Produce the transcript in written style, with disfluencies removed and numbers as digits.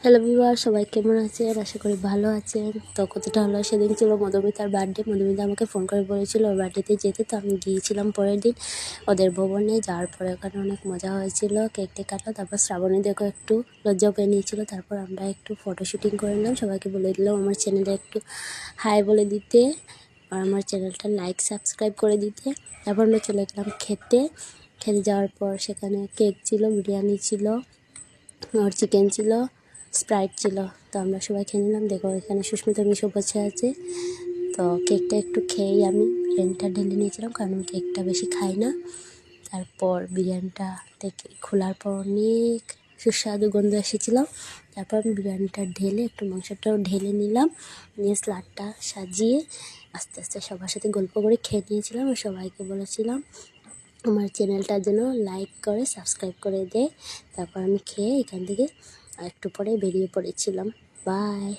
Hello viewer, সবাই কেমন আছেন? আশা করি ভালো আছেন। তো কতটা হলো, সেদিন ছিল মধুমিতার বার্থডে। মধুমিতা আমাকে ফোন করে বলেছিল ওর বার্থডেতে যেতে, তো আমি গিয়েছিলাম পরের দিন ওদের ভবনে। যাওয়ার পরে ওখানে অনেক মজা হয়েছিল, কেক টেক কাটা। তারপর শ্রাবণী দেখো একটু লজ্জা পেয়ে নিয়েছিল। তারপর আমরা একটু ফটো শুটিং করে নিলাম। সবাইকে বলে দিলাম আমার চ্যানেলে একটু হাই বলে দিতে আর আমার চ্যানেলটা লাইক সাবস্ক্রাইব করে দিতে। তারপর আমরা চলে গেলাম খেতে যাওয়ার পর সেখানে কেক ছিল, বিরিয়ানি ছিল, আর চিকেন ছিল, স্প্রাইট ছিল। তো আমরা সবাই খেয়ে নিলাম। দেখো এখানে সুস্মিতা মিশো বসে আছে। তো কেকটা একটু খেয়েই আমি বিরিয়ানিটা ঢেলে নিয়েছিলাম, কারণ আমি কেকটা বেশি খাই না। তারপর বিরিয়ানিটা থেকে খোলার পর অনেক সুস্বাদু গন্ধ এসেছিলো। তারপর আমি বিরিয়ানিটা ঢেলে একটু মাংসটাও ঢেলে নিলাম, নিয়ে স্যালাডটা সাজিয়ে আস্তে আস্তে সবার সাথে গল্প করে খেয়ে নিয়েছিলাম। আর সবাইকে বলেছিলাম আমার চ্যানেলটার জন্য লাইক করে সাবস্ক্রাইব করে দেয়। তারপর আমি খেয়ে এখান থেকে একটু পরে বেরিয়ে পড়েছিলাম। বাই।